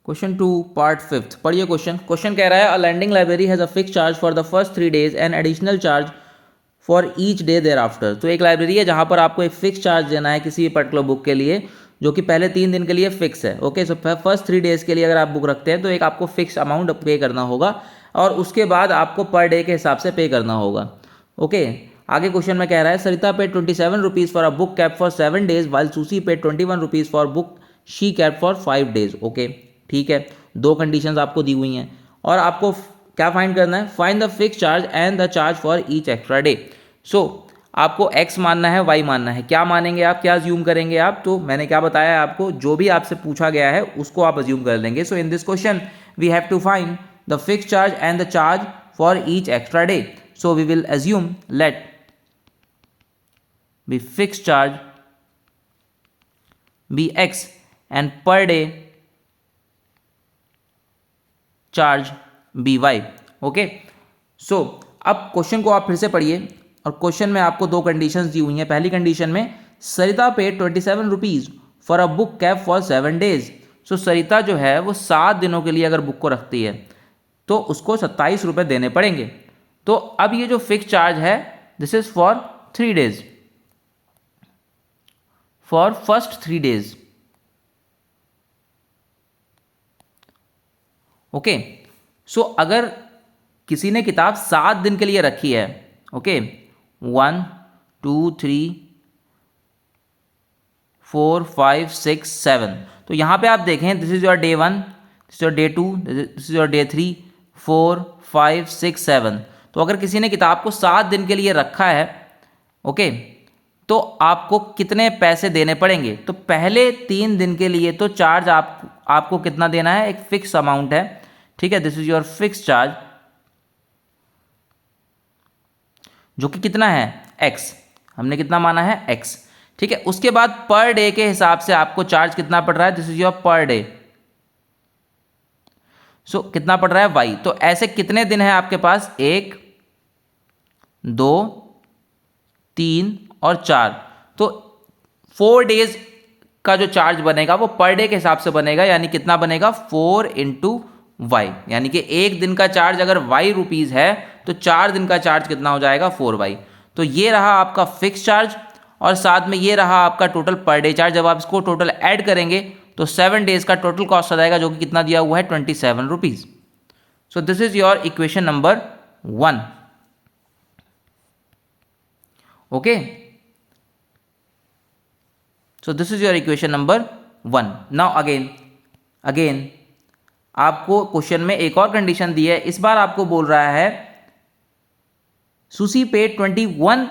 Question 2 part 5 पढ़िए question कह रहा है a lending library has a fix charge for the first 3 days and additional charge for each day thereafter. तो एक library है जहाँ पर आपको एक फिक्स चार्ज देना है किसी पर्टिकुलर बुक के लिए जो कि पहले 3 दिन के लिए फिक्स है। ओके, सो फर्स्ट 3 days के लिए अगर आप बुक रखते हैं तो एक आपको फिक्स अमाउंट पे करना होगा और उसके बाद आपको पर डे के हिसाब से पे करना होगा। ओके, आगे क्वेश्चन में कह रहा है Sarita paid 27 rupees for a book kept for 7 days while Susy paid 21 rupees for book she kept for 5 days। Okay, ठीक है, दो कंडीशंस आपको दी हुई हैं और आपको क्या फाइंड करना है, find the fix charge and the charge for each extra day. So आपको x मानना है, y मानना है, क्या मानेंगे आप, क्या अज्यूम करेंगे आप। तो मैंने क्या बताया है आपको, जो भी आपसे पूछा गया है उसको आप अज्यूम कर लेंगे। So in this question we have to find the fix charge and the charge for each extra day. So we will assume let be fix charge be x and per day charge be y. Okay, so अब question को आप फिर से पढ़िए और question में आपको दो कंडीशंस दी हुई हैं। पहली कंडीशन में सरिता पे 27 rupees for a book kept for 7 days। सो सरिता जो है वो 7 दिनों के लिए अगर बुक को रखती है तो उसको 27 रुपये देने पड़ेंगे। तो अब ये जो फिक्स चार्ज है this is for 3 days, for first 3 days। Okay, so अगर किसी ने किताब 7 दिन के लिए रखी है, ओके, 1 2 3 4 5 6 7, तो यहाँ पे आप देखें this is your day 1, this is your day 2, this is your day 3 4 5 6 7। तो अगर किसी ने किताब को 7 दिन के लिए रखा है, ओके, तो आपको कितने पैसे देने पड़ेंगे। तो पहले 3 दिन के लिए तो चार्ज आपको कितना देना है, एक फिक्स अमाउंट है, ठीक है, this is your fix charge जो कि कितना है x, हमने कितना माना है x, ठीक है। उसके बाद पर डे के हिसाब से आपको चार्ज कितना पड़ रहा है, this is your per day. So कितना पड़ रहा है y। तो ऐसे कितने दिन है आपके पास, 1 2 3 और 4, तो 4 days का जो चार्ज बनेगा वो पर डे के हिसाब से बनेगा, यानी कितना बनेगा 4 इंटू वाई, यानी कि एक दिन का चार्ज अगर y रुपीज़ है तो 4 दिन का चार्ज कितना हो जाएगा 4y। तो ये रहा आपका फिक्स चार्ज और साथ में ये रहा आपका टोटल पर डे चार्ज। जब आप इसको टोटल ऐड करेंगे तो 7 days का टोटल कॉस्ट आ जाएगा जो कि कितना दिया हुआ है 27 rupees. So this is your equation number 1। Okay, so this is your equation number 1। Now again आपको क्वेश्चन में एक और कंडीशन दी है। इस बार आपको बोल रहा है sushi paid 21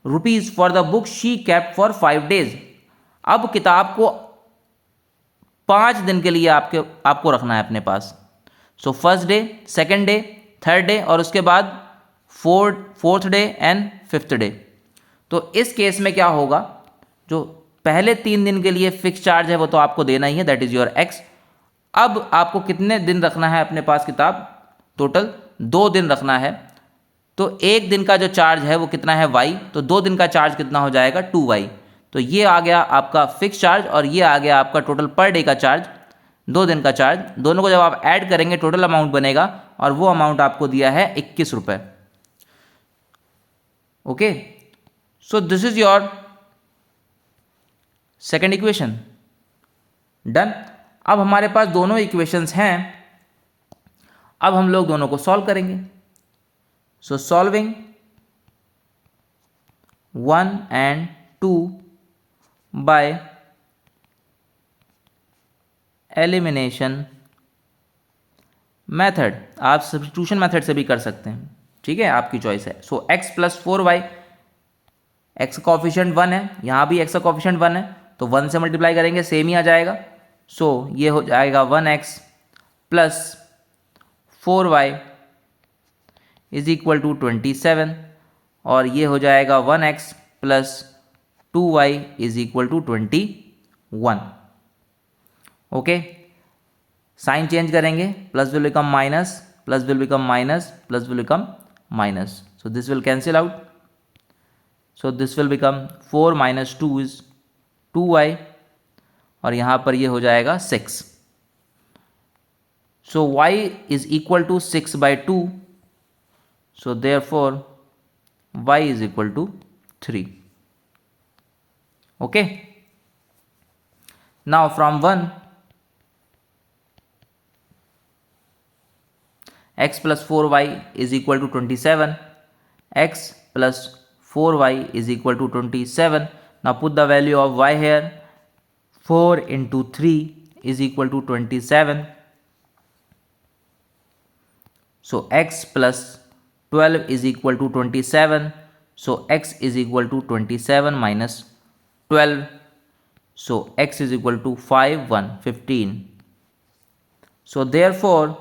rupees for the book she kept for 5 days। अब किताब को 5 दिन के लिए आपको रखना है अपने पास। So first day, second day, third day और उसके बाद fourth day and fifth day. तो इस केस में क्या होगा, जो पहले 3 दिन के लिए फिक्स चार्ज है वो तो आपको देना ही है, दैट इज योर एक्स। अब आपको कितने दिन रखना है अपने पास किताब, टोटल 2 दिन रखना है। तो एक दिन का जो चार्ज है वो कितना है y, तो 2 दिन का चार्ज कितना हो जाएगा 2y। तो ये आ गया आपका फिक्स चार्ज और ये आ गया आपका टोटल पर डे का चार्ज, 2 दिन का चार्ज। दोनों को जब आप ऐड करेंगे टोटल अमाउंट बनेगा और वो अमाउंट आपको दिया है 21 रुपये। Okay, so this is your second equation done. अब हमारे पास दोनों इक्वेशंस हैं, अब हम लोग दोनों को सॉल्व करेंगे। सो solving 1 and 2 by elimination method, आप सब्स्टिट्यूशन मेथड से भी कर सकते हैं, ठीक है, आपकी चॉइस है। सो x प्लस 4y, x का कॉफिशिएंट 1 है, यहाँ भी x का कॉफिशिएंट 1 है, तो 1 से मल्टीप्लाई करेंगे सेम ही आ जाएगा। सो ये हो जाएगा 1x plus 4y is equal to 27 और ये हो जाएगा 1x plus 2y is equal to 21। Okay, sign change करेंगे, plus will become minus, plus will become minus, plus will become minus, so this will cancel out. So this will become 4 minus 2 is 2y और यहाँ पर ये हो जाएगा 6। So y is equal to 6/2. So therefore y is equal to 3. Okay. Now from 1, x plus 4y is equal to 27. X plus 4y is equal to 27. Now put the value of y here. 4 into 3 is equal to 27. So x plus 12 is equal to 27. So x is equal to 27 minus 12. So x is equal to 5, 1, 15. So therefore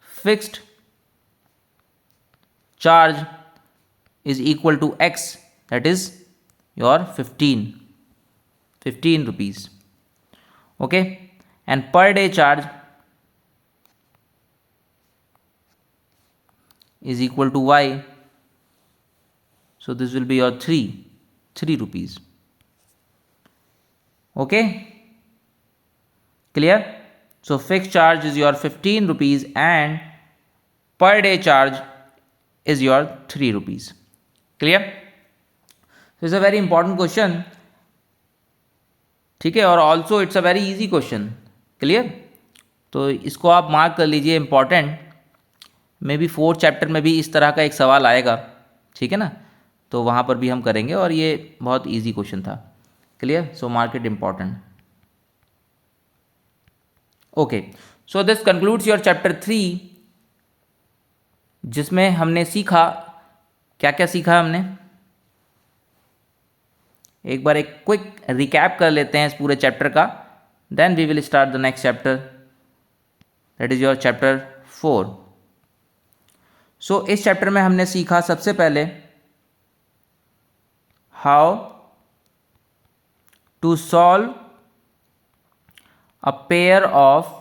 fixed charge is equal to x, that is your 15 rupees. Okay, and per day charge is equal to y. So this will be your 3 rupees. Okay, clear? So fixed charge is your 15 rupees and per day charge is your 3 rupees. Clear? So it's a very important question. ठीक है, और also it's a very easy question. Clear? तो इसको आप mark कर लीजिए important. May be 4th chapter में भी इस तरह का एक सवाल आएगा. ठीक है ना? तो वहाँ पर भी हम करेंगे और ये बहुत इजी क्वेश्चन था. Clear? So mark it important. Okay, so this concludes your chapter 3, जिसमें हमने सीखा, क्या क्या सीखा हमने, एक बार एक क्विक रिकैप कर लेते हैं इस पूरे चैप्टर का. Then we will start the next chapter, that is your chapter 4. So इस चैप्टर में हमने सीखा सबसे पहले how to solve a pair of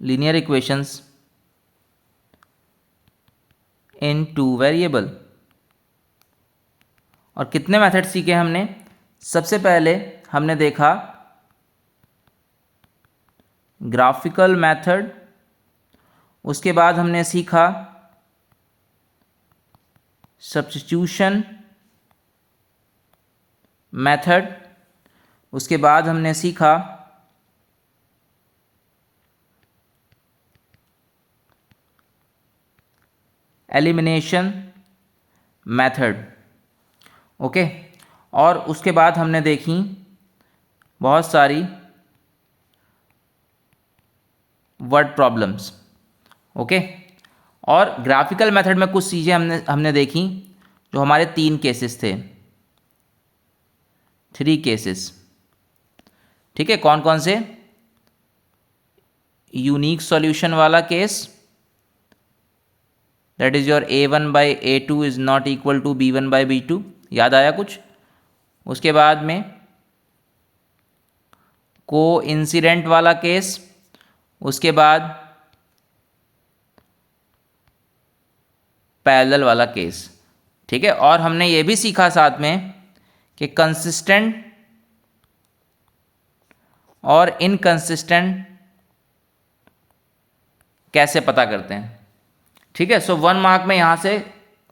linear equations in 2 variable. और कितने मेथड सीखे हमने? सबसे पहले हमने देखा ग्राफिकल मेथड, उसके बाद हमने सीखा सब्स्टिट्यूशन मेथड, उसके बाद हमने सीखा एलिमिनेशन मेथड. ओके, और उसके बाद हमने देखी बहुत सारी वर्ड प्रॉब्लम्स. ओके, और ग्राफिकल मेथड में कुछ चीज़ें हमने देखी जो हमारे 3 केसेस थे, 3 केसेस. ठीक है, कौन कौन से? यूनिक सॉल्यूशन वाला case, that is your a1/a2 is not equal to b1/b2. याद आया कुछ? उसके बाद में को इंसिडेंट वाला केस, उसके बाद पैरेलल वाला केस. ठीक है, और हमने ये भी सीखा साथ में कि कंसिस्टेंट और इनकंसिस्टेंट कैसे पता करते हैं. ठीक है, सो 1 मार्क में यहाँ से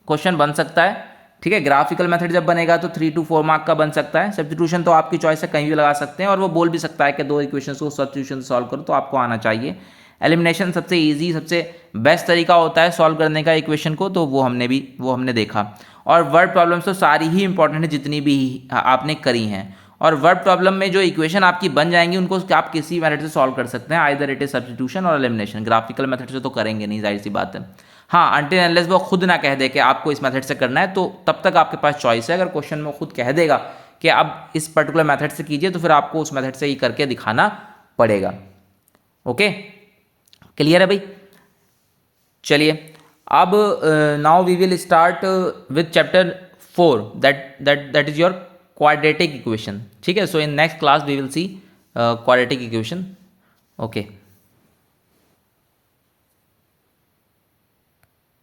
क्वेश्चन बन सकता है. ठीक है, ग्राफिकल मेथड जब बनेगा तो 3 to 4 मार्क का बन सकता है. सब्स्टिट्यूशन तो आपकी चॉइस है, कहीं भी लगा सकते हैं, और वो बोल भी सकता है कि 2 इक्वेशंस को सब्स्टिट्यूशन से सॉल्व करो, तो आपको आना चाहिए. एलिमिनेशन सबसे इजी, सबसे बेस्ट तरीका होता है सॉल्व करने का इक्वेशन को, तो वो हमने देखा. और वर्ड प्रॉब्लम्स तो सारी ही इंपॉर्टेंट है जितनी भी आपने करी हैं. और वर्ड प्रॉब्लम में जो इक्वेशन आपकी बन जाएंगी उनको आप किसी मेथड से सॉल्व कर सकते हैं, आइदर इट इज सब्स्टिट्यूशन और एलिमिनेशन. ग्राफिकल मेथड से तो करेंगे नहीं, जाहिर सी बात है. हाँ, अनटिल अनलेस वो खुद ना कह दे कि आपको इस मेथड से करना है, तो तब तक आपके पास चॉइस है. अगर क्वेश्चन में खुद कह देगा कि अब इस पर्टिकुलर मेथड से कीजिए, तो फिर आपको उस मेथड से ही करके दिखाना पड़ेगा. ओके, क्लियर है भाई? चलिए, अब now we will start with chapter 4, that is your quadratic equation. ठीक है, so in next class we will see quadratic equation. Okay.